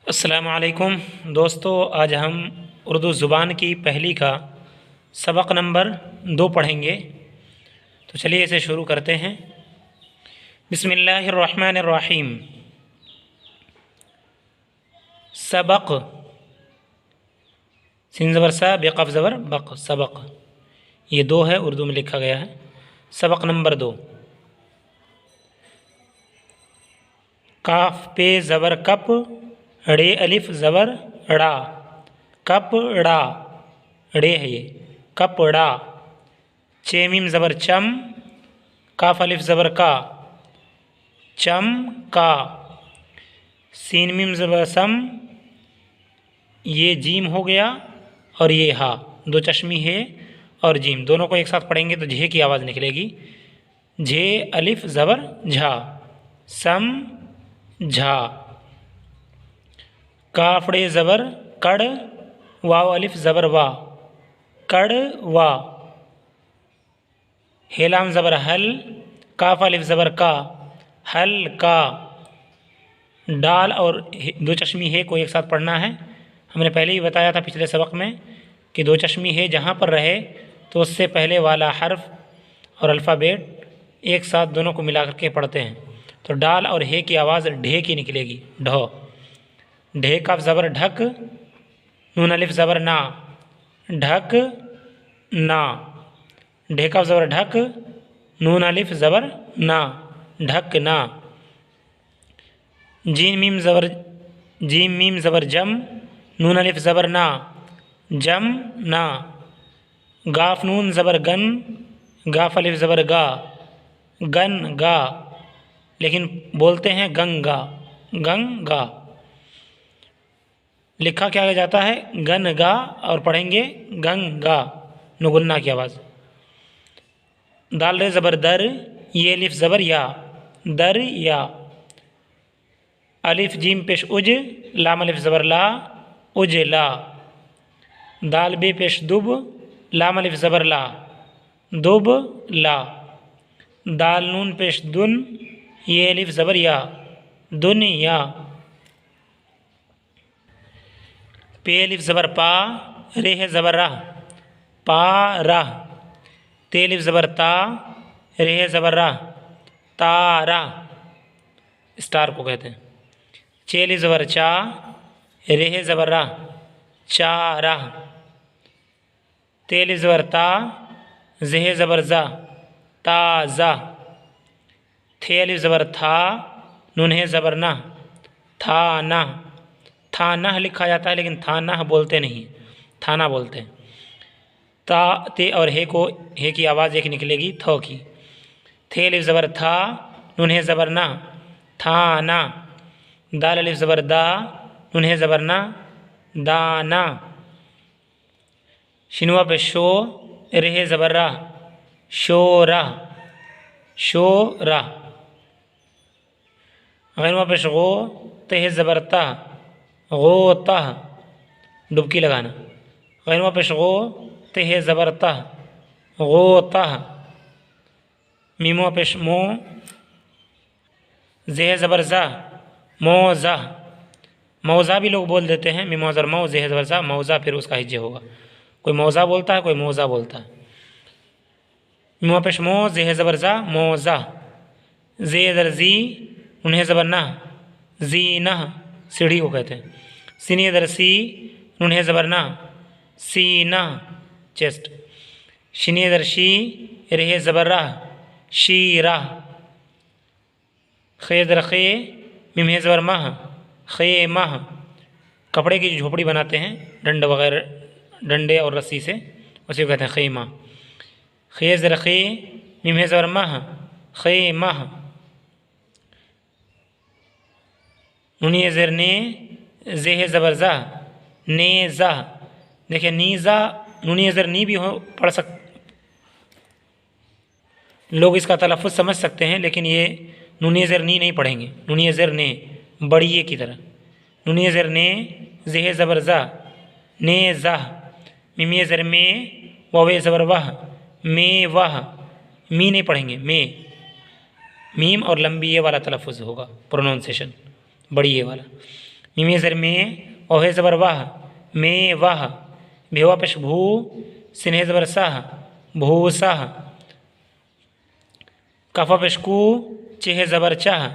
अस्सलामुअलैकुम दोस्तों, आज हम उर्दू ज़ुबान की पहली का सबक नंबर 2 पढ़ेंगे। तो चलिए इसे शुरू करते हैं। बिस्मिल्लाहिर्रहमानिर्रहीम। सबक, सिन ज़बर सा, बेक़ाफ ज़बर बक, सबक। ये 2 है, उर्दू में लिखा गया है। सबक नंबर 2। काफ पे ज़बर कप, ड़े अलिफ ज़बर ड़ा, कपड़ा, ड़े है ये, कपड़ा। चे मीम ज़बर चम, काफ अलिफ ज़बर का, चम का। सीन मीम ज़बर सम, ये जीम हो गया और ये हा, 2 चश्मी है और जीम, दोनों को एक साथ पढ़ेंगे तो झे की आवाज़ निकलेगी। झे अलिफ ज़बर झा, सम झा। काफड़े ज़बर कड़, वाव अलिफ ज़बर वा, कड़ वा। हेलाम ज़बर हल, काफ अलिफ ज़बर का, हल का। डाल और 2 चश्मी है को एक साथ पढ़ना है। हमने पहले ही बताया था पिछले सबक में कि 2 चश्मी है जहाँ पर रहे तो उससे पहले वाला हर्फ और अल्फ़ाबेट एक साथ दोनों को मिला करके पढ़ते हैं। तो डाल और हे की आवाज़ ढे की निकलेगी, ढो। ढे काफ ज़बर ढक, नून अलिफ ज़बर ना, ढक ना। ढे काफ ज़बर ढक, नून अलिफ ज़बर ना, ढक ना। जीम मीम ज़बर जम, नून अलिफ ज़बर ना, जम ना। गाफ नून ज़बर गन, गाफ अलिफ ज़बर गा, गन गा। लेकिन बोलते हैं गंगा, गंगा। लिखा क्या जाता है, गन गा, और पढ़ेंगे गंगा, नुगुन्ना की आवाज़। दाल रे ज़बर दर, ये अलिफ ज़बर या, दर या। अलिफ जीम पेश उज, लाम अलिफ ज़बर ला, उज ला। दाल बे पेश दुब, लाम अलिफ ज़बर ला, दुब ला। दाल नून पेश दुन, ये अलिफ ज़बर या, दुनिया। पे अलिफ ज़बर पा, रे है ज़बर रा, पा रा। ते अलिफ ज़बर ता, रे है ज़बर रा, तारा, स्टार को कहते हैं। चे अलिफ ज़बर चा, रे है ज़बर रा, चारा। ते अलिफ ज़बर ता, जे है ज़बर जा, ताज़ा। थे अलिफ ज़बर था, नून है ज़बर ना, थाना। थाना लिखा जाता है लेकिन थाना बोलते नहीं, थाना बोलते हैं। ता ते और हे की आवाज़ एक निकलेगी थो की। थे अलिफ ज़बर था, नून है ज़बर ना, थाना। दाल अलिफ ज़बर दा, नून है ज़बर ना, दाना। शिनवा पे शो, रे है ज़बर रा, शोरा, शोरा। गैनवा पे शगो, ते है ज़बर ता, गोता, डुबकी लगाना। गैनवा पे शगो, ते है ज़बर ता, गोता। मीमवा पेश मो, जे है ज़बर जा, मौजा। मौजा भी लोग बोल देते हैं, मीमवा ज़र मौ, जे है ज़बर जा, मौजा, फिर उसका हिज्जे होगा। कोई मौजा बोलता है, कोई मौजा बोलता है। मीमवा पेश मो, जे है ज़बर जा, मौजा। जे ज़र जी, उन्हें ज़बर ना, जीना, सीढ़ी को कहते हैं। सीनी दर सी, उन्हें ज़बर ना, सीना, चेस्ट। शिनी दर शी, रेह ज़बर रा, शीरा। खे दर खे, मिम ज़बर मह, खे मह। कपड़े की झोपड़ी बनाते हैं डंड वगैरह, डंडे और रस्सी से, उसे कहते हैं खेमा। खे ज़र खे, मिम ज़बर मह, खे मह। नूनी ज़र ने, जे है ज़बर जा, ने जा। देखिए नीज़ा, नूनी ज़र नी भी हो पढ़ सक, लोग इसका तलफ़ुज़ समझ सकते हैं, लेकिन ये नूनी ज़र नी नहीं पढ़ेंगे, नूनी ज़र ने, बड़िए की तरह। नूनी ज़र ने, जे है ज़बर जा, ने जा। मिमी ज़र में, वावे ज़बर वाह, में वाह। मी नहीं पढ़ेंगे, में, मीम और लंबी ये वाला तलफ़ुज़ होगा, प्रोनाउंसिएशन बड़ी ये वाला। मीम ज़र में और है ज़बर वाह में वाह भेवा पेश भू सिन है ज़बर साह भू साह कफा पेश कू चे है ज़बर चाह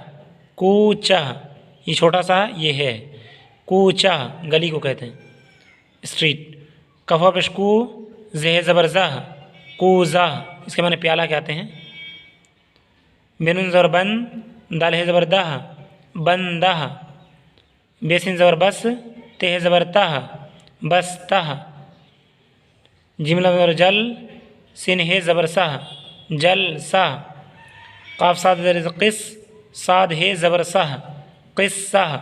कू चाह ये छोटा सा ये है कू चाह गली को कहते हैं स्ट्रीट। कफा पेश कू जे है ज़बर जाह कू जाह इसके माने प्याला कहते हैं। बेनुन ज़बर बन दाल है ज़बर दाह बन दाह बेसिन ज़बर बस ते है ज़बर ताह बस ताह। जिमला ज़बर जल सिन है ज़बर साह जल साह। काफ साद ज़र किस साद है ज़बर साह किस साह।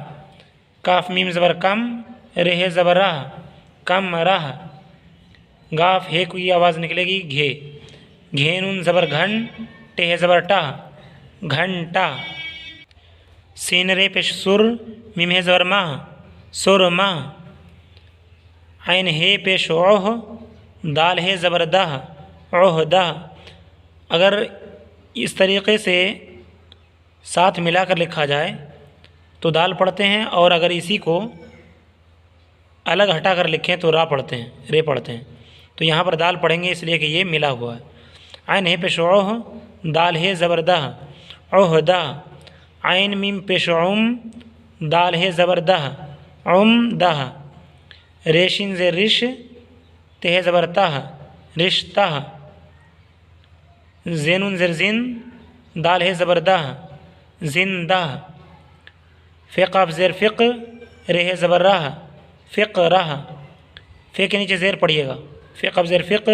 काफ मीम ज़बर कम रे है ज़बर राह कम राह। गाफ है की आवाज़ निकलेगी घे घे नून ज़बर घन टे है ज़बर टाह घंटा। सीन रे पेश सुर मीम है ज़बर माह सुर माह। आइन है पेश ओह दाल है ज़बर दाह ओह दाह। अगर इस तरीक़े से साथ मिलाकर लिखा जाए तो दाल पढ़ते हैं, और अगर इसी को अलग हटा कर लिखें तो रा पढ़ते हैं रे पढ़ते हैं। तो यहाँ पर दाल पढ़ेंगे इसलिए कि ये मिला हुआ है। आइन है पेश ओह दाल है ज़बर दाह ओह दाह। आइन मीम पेश उम दाल है ज़बर दाह उम दाह। रेशिन ज़े रिश ते है ज़बर ताह रिश्ता। ज़ेनुन ज़र जिन दाल है ज़बर दाह जिंदाह। फ़िक़ ज़ेर फ़िक़ रे है ज़बर राह फ़िक़ राह। फ़े के नीचे ज़ेर पढ़िएगा फ़िक़ ज़ेर फ़िक़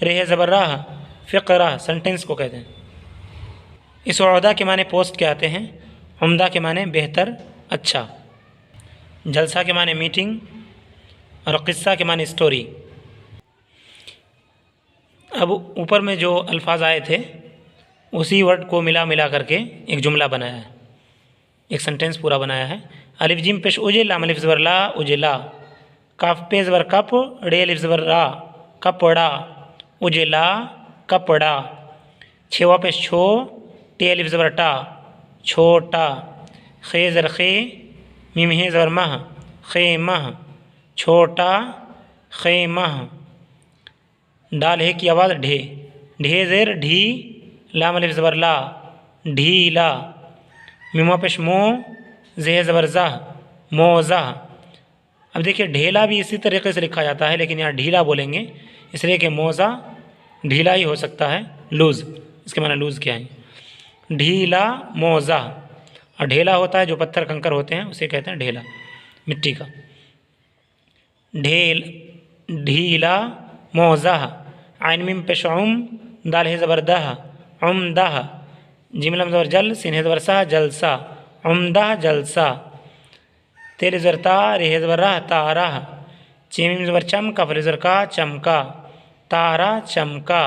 रे है ज़बर राह फ़िक़ राह सेंटेंस को कहते हैं। इस उहदा के माने पोस्ट के आते हैं। उम्दा के माने बेहतर अच्छा। जलसा के माने मीटिंग और क़िस्सा के माने स्टोरी। अब ऊपर में जो अल्फाज आए थे उसी वर्ड को मिला करके एक जुमला बनाया है, एक सेंटेंस पूरा बनाया है। अलिफ जिम पेश उजे लाम अलिफ ज़बर ला उजेला। काफ पे ज़बर कप रे अलिफ ज़बर रा कपड़ा उजेला कपड़ा। छेवा पेश छो टे अलिफ ज़बर टा छोटा। खे ज़र खे मीम है ज़बर मह खे मह छोटा खे मह। डाल है की आवाज़ ढे ढे ज़ेर ढी लाम अलिफ ज़बर ला ढीला। मीमा पेश मो जे ज़बर ज़ाह मोज़ाह। अब देखिए ढेला भी इसी तरीके से लिखा जाता है, लेकिन यहाँ ढीला बोलेंगे इसलिए कि मोज़ा ढीला ही हो सकता है लूज़। इसके माने लूज़ क्या है ढीला मोज़ा। और ढेला होता है जो पत्थर कंकर होते हैं उसे कहते हैं ढेला मिट्टी का। ढेल ढीला मोज़ाह। आइन मीम पेश उम दाल है ज़बर दाह उम्दाह। जिमलम ज़बर जल सिन है ज़बर सा जलसा उम्दाह जलसा। तेल ज़बर ता रे है ज़बर राह ताराह। चीम ज़बर चम कफ ज़बर का चमका तारा चमका।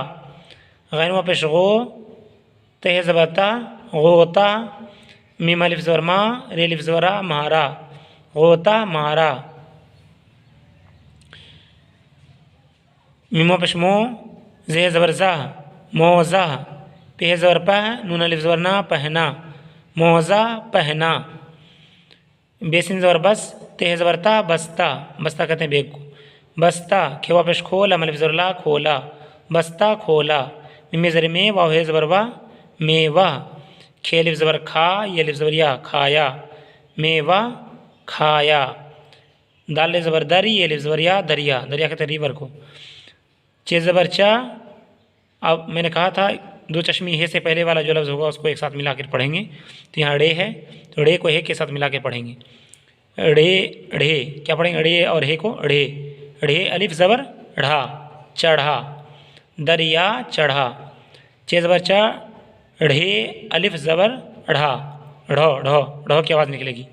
गैनुमा पेश गो ते है ज़बर ता गोता। मीम अलिफ ज़बर मा रे अलिफ ज़बर रा मारा गोता मारा। मीमा पेश मो जे ज़बर ज़ाह मोज़ाह। पे ज़बर पह नून अलिफ ज़बर ना पहना मोज़ा पहना। बेसिन ज़बर बस ते ज़बर ता बस्ता बस्ता कहते हैं बेग को बस्ता। खेवा पेश खोला अलिफ ज़बर ला खोला बस्ता खोला। मिम्मे ज़र में वाव है ज़बर वा मेवा। खे अलिफ ज़बर खा ये अलिफ ज़बर या खाया मेवा खाया। दाल ज़बर दर ये अलिफ ज़बर या दरिया दरिया कहते हैं रिवर को। चे ज़बर चा। अब मैंने कहा था दो चश्मी हे से पहले वाला जो लफ्ज़ होगा उसको एक साथ मिला कर पढ़ेंगे। तो यहाँ ड़े है तो ड़े को हे के साथ मिला के पढ़ेंगे। ड़े ढ़े क्या पढ़ेंगे ड़े और हे को ढ़े ढ़े अलिफ ज़बर ढ़ा चढ़ा दरिया चढ़ा। चे ज़बर चा ढ़े अलिफ ज़बर ढ़ा ढो ढो ढो की आवाज़ निकलेगी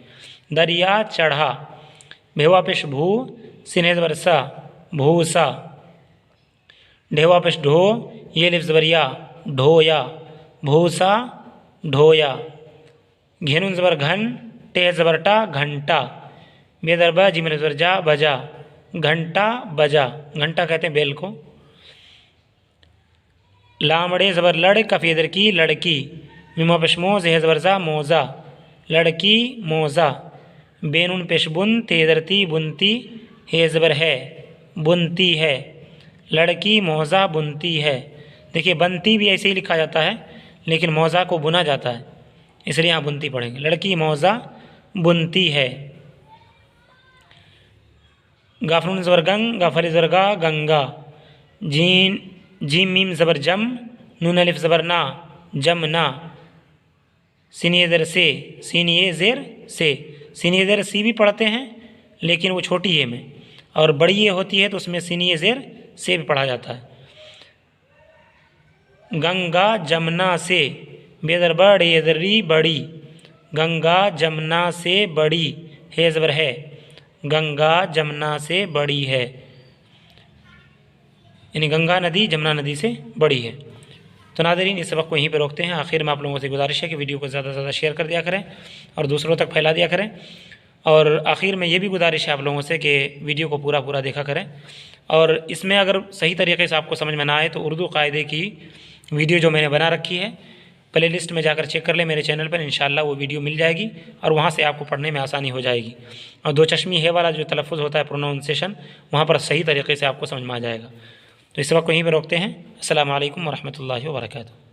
दरिया चढ़ा। भेवा पेश भू सिन है ज़बर सा भूसा। ढेवा पेश ढो ये अलिफ ज़बर या ढोया भूसा ढोया। घेनुन ज़बर घन टे ज़बर टा घंटा। बेदर ब जिम ज़बर जा बजा घंटा बजा घंटा कहते हैं बेल को। लामड़े ज़बर लड़ कफ़ी दर की लड़की। मीमा पेश मो ज़े ज़बर ज़ा मोज़ा लड़की मोज़ा। बेनुन पेशबुन तेदरती बुनती हे ज़बर है बुनती है। लड़की मौज़ा बुनती है। देखिए बनती भी ऐसे ही लिखा जाता है लेकिन मौज़ा को बुना जाता है, इसलिए यहाँ बुनती पढ़ेंगे। लड़की मौज़ा बुनती है। गाफरून ज़बर गंग गाफर ज़बर गा गंगा। जीम मीम ज़बर जम नून अलिफ ज़बर ना जमना। सीनिये ज़ेर से सीनिये ज़ेर से। सीनिये ज़ेर सी भी पढ़ते हैं लेकिन वो छोटी ए में, और बड़ी ए होती है तो उसमें सीनिये ज़ेर से भी पढ़ा जाता है। गंगा जमुना से बेदर बड़ी दर्री बड़ी। गंगा जमुना से बड़ी है ज़बर है। गंगा जमुना से बड़ी है, यानी गंगा नदी जमुना नदी से बड़ी है। तो नाज़रीन इस सबक को यहीं पर रोकते हैं। आखिर में आप लोगों से गुजारिश है कि वीडियो को ज़्यादा से ज़्यादा शेयर कर दिया करें और दूसरों तक फैला दिया करें। और आखिर में ये भी गुजारिश है आप लोगों से कि वीडियो को पूरा देखा करें। और इसमें अगर सही तरीके से आपको समझ में ना आए तो उर्दू कायदे की वीडियो जो मैंने बना रखी है प्ले लिस्ट में जाकर चेक कर लें मेरे चैनल पर, इंशाल्लाह वो वीडियो मिल जाएगी और वहाँ से आपको पढ़ने में आसानी हो जाएगी। और दो चश्मी है वाला जो तलफ़ुज़ होता है प्रोनाउंसिएशन, वहाँ पर सही तरीके से आपको समझ में आ जाएगा। तो इस वक्त को यहीं पर रोकते हैं। अस्सलामु अलैकुम व रहमतुल्लाहि व बरकातुहू।